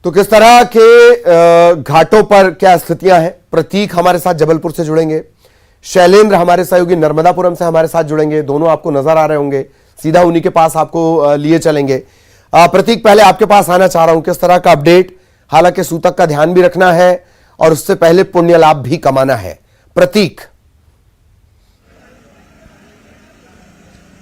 तो किस तरह के घाटों पर क्या स्थितियां हैं? प्रतीक हमारे साथ जबलपुर से जुड़ेंगे, शैलेंद्र हमारे सहयोगी नर्मदापुरम से हमारे साथ जुड़ेंगे, दोनों आपको नजर आ रहे होंगे, सीधा उन्हीं के पास आपको लिए चलेंगे। प्रतीक, पहले आपके पास आना चाह रहा हूं, किस तरह का अपडेट? हालांकि सूतक का ध्यान भी रखना है और उससे पहले पुण्य लाभ भी कमाना है। प्रतीक।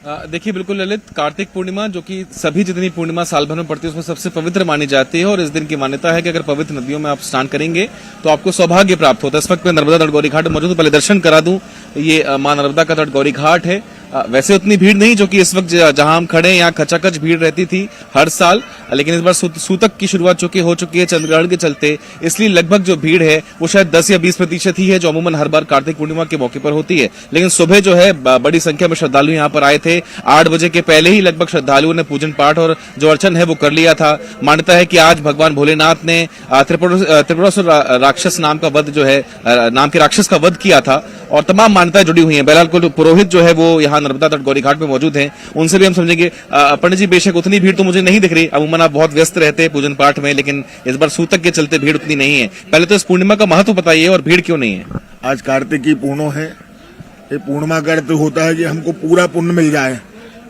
देखिए, बिल्कुल ललित, कार्तिक पूर्णिमा जो कि सभी जितनी पूर्णिमा साल भर में पड़ती है उसमें सबसे पवित्र मानी जाती है और इस दिन की मान्यता है कि अगर पवित्र नदियों में आप स्नान करेंगे तो आपको सौभाग्य प्राप्त होता है। इस वक्त मैं नर्मदा तट गौरी घाट मौजूद हूं, पहले दर्शन करा दूं। ये मां नर्मदा का तट गौरी घाट है। वैसे उतनी भीड़ नहीं जो कि इस वक्त जहां हम खड़े हैं, यहाँ खचाखच भीड़ रहती थी हर साल, लेकिन इस बार सूतक की शुरुआत हो चुकी है चंद्रग्रहण के चलते, इसलिए लगभग जो भीड़ है वो शायद 10 या 20% ही है जो अमूमन हर बार कार्तिक पूर्णिमा के मौके पर होती है। लेकिन सुबह जो है बड़ी संख्या में श्रद्धालु यहाँ पर आए थे। 8 बजे के पहले ही लगभग श्रद्धालुओं ने पूजन पाठ और जो अर्चन है वो कर लिया था। मान्यता है कि आज भगवान भोलेनाथ ने त्रिपुरासुर राक्षस नाम का वध जो है नाम के राक्षस का वध किया था और तमाम मान्यताएं जुड़ी हुई हैं। बहरहाल पुरोहित जो है वो यहाँ नर्मदा तट गौरी घाट में मौजूद हैं, उनसे भी हम समझेंगे। पंडित जी, बेशक उतनी भीड़ तो मुझे नहीं दिख रही, अमूमन आप बहुत व्यस्त रहते हैं पूजन पाठ में, लेकिन इस बार सूतक के चलते भीड़ उतनी नहीं है। पहले तो इस पूर्णिमा का महत्व बताइए और भीड़ क्यों नहीं है? आज कार्तिक की पूर्णो है। ये पूर्णिमा का अर्थ होता है कि हमको पूरा पुण्य मिल जाए।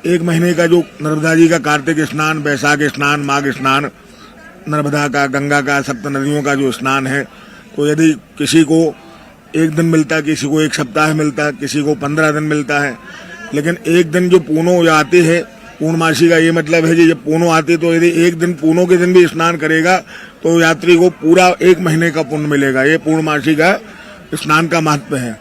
एक महीने का जो नर्मदा जी का कार्तिक स्नान, बैसाख स्नान, माघ स्नान, नर्मदा का, गंगा का, सप्त नदियों का जो स्नान है, तो यदि किसी को एक दिन मिलता है, किसी को एक सप्ताह मिलता है, किसी को 15 दिन मिलता है, लेकिन एक दिन जो पूर्णो आती है, पूर्णमासी का ये मतलब है कि जब पूर्णो आती है तो यदि एक दिन पूर्णो के दिन भी स्नान करेगा तो यात्री को पूरा एक महीने का पुण्य मिलेगा। ये पूर्णमासी का स्नान का महत्व है।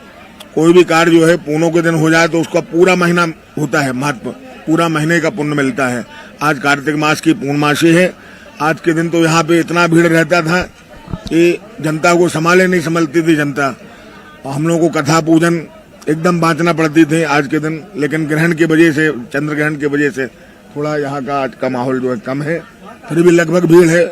कोई भी कार्य जो है पूर्णो के दिन हो जाए तो उसका पूरा महीना होता है महत्व, पूरा महीने का पुण्य मिलता है। आज कार्तिक मास की पूर्णमासी है। आज के दिन तो यहाँ पे इतना भीड़ रहता था कि जनता को संभाले नहीं संभलती थी जनता। हम लोगों को कथा पूजन एकदम बांटना पड़ती थी आज के दिन, लेकिन ग्रहण की वजह से, चंद्र ग्रहण की वजह से थोड़ा यहाँ का आज का माहौल जो है कम है। फिर भी लगभग भीड़ है।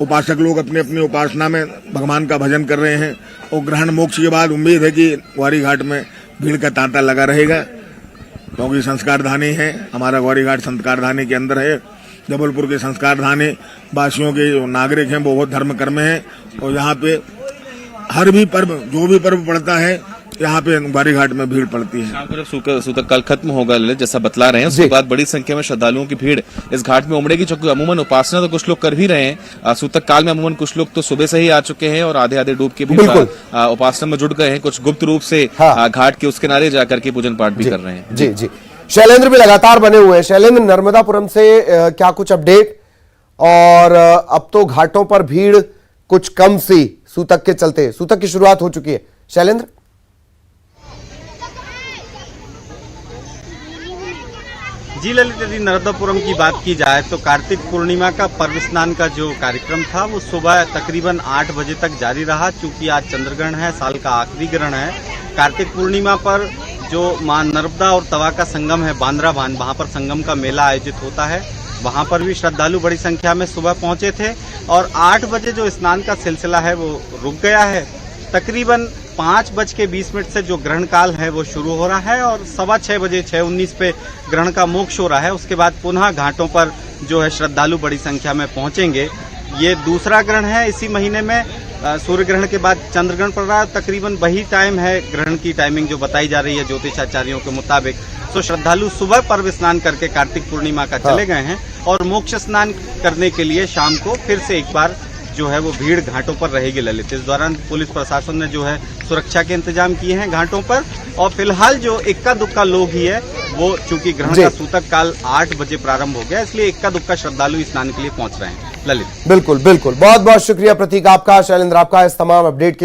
उपासक लोग अपने अपनी उपासना में भगवान का भजन कर रहे हैं और ग्रहण मोक्ष के बाद उम्मीद है कि गौरी घाट में भीड़ का तांता लगा रहेगा, क्योंकि संस्कार धानी है। हमारा गौरी घाट संस्कार धानी के अंदर है। जबलपुर के संस्कार धानी वासियों के जो नागरिक हैं वो बहुत धर्म कर्म है और यहाँ पे हर भी पर्व, जो भी पर्व पड़ता है, यहाँ पे गौरी घाट में भीड़ पड़ती है। शाम को जब सूतक काल खत्म होगा ललित, जैसा बतला रहे हैं, उसके बाद बड़ी संख्या में श्रद्धालुओं की भीड़ इस घाट में उमड़ेगी, क्योंकि अमूमन उपासना तो कुछ लोग कर भी रहे हैं। सूतक काल में अमूमन कुछ लोग तो सुबह से ही आ चुके हैं और आधे डूब के भी उपासना में जुट गए हैं। कुछ गुप्त रूप से घाट के उस किनारे जाकर के पूजन पाठ भी कर रहे हैं। जी जी, शैलेंद्र भी लगातार बने हुए हैं। शैलेंद्र, नर्मदापुरम से क्या कुछ अपडेट? और अब तो घाटों पर भीड़ कुछ कम सी सूतक के चलते, सूतक की शुरुआत हो चुकी है। शैलेंद्र। जी ललित, यदि नर्मदापुरम की बात की जाए तो कार्तिक पूर्णिमा का पर्व स्नान का जो कार्यक्रम था वो सुबह तकरीबन 8 बजे तक जारी रहा। चूंकि आज चंद्रग्रहण है, साल का आखिरी ग्रहण है। कार्तिक पूर्णिमा पर जो मां नर्मदा और तवा का संगम है, बांद्रा बांध, वहां पर संगम का मेला आयोजित होता है। वहां पर भी श्रद्धालु बड़ी संख्या में सुबह पहुंचे थे और 8 बजे जो स्नान का सिलसिला है वो रुक गया है। तकरीबन 5:20 से जो ग्रहण काल है वो शुरू हो रहा है और 6:15 बजे 6:19 पे ग्रहण का मोक्ष हो रहा है। उसके बाद पुनः घाटों पर जो है श्रद्धालु बड़ी संख्या में पहुंचेंगे। ये दूसरा ग्रहण है इसी महीने में। सूर्य ग्रहण के बाद चंद्र ग्रहण पड़ रहा है। तकरीबन वही टाइम है ग्रहण की टाइमिंग जो बताई जा रही है ज्योतिषाचार्यों के मुताबिक। तो श्रद्धालु सुबह पर्व स्नान करके कार्तिक पूर्णिमा का चले गए हैं और मोक्ष स्नान करने के लिए शाम को फिर से एक बार जो है वो भीड़ घाटों पर रहेगी ललित। इस दौरान पुलिस प्रशासन ने जो है सुरक्षा के इंतजाम किए हैं घाटों पर और फिलहाल जो इक्का दुक्का लोग ही है वो, चूंकि ग्रहण का सूतक काल 8 बजे प्रारंभ हो गया, इसलिए इक्का दुक्का श्रद्धालु स्नान के लिए पहुंच रहे हैं ललित। बिल्कुल बिल्कुल, बहुत बहुत शुक्रिया प्रतीक आपका, शैलेंद्र आपका इस तमाम अपडेट के लिए।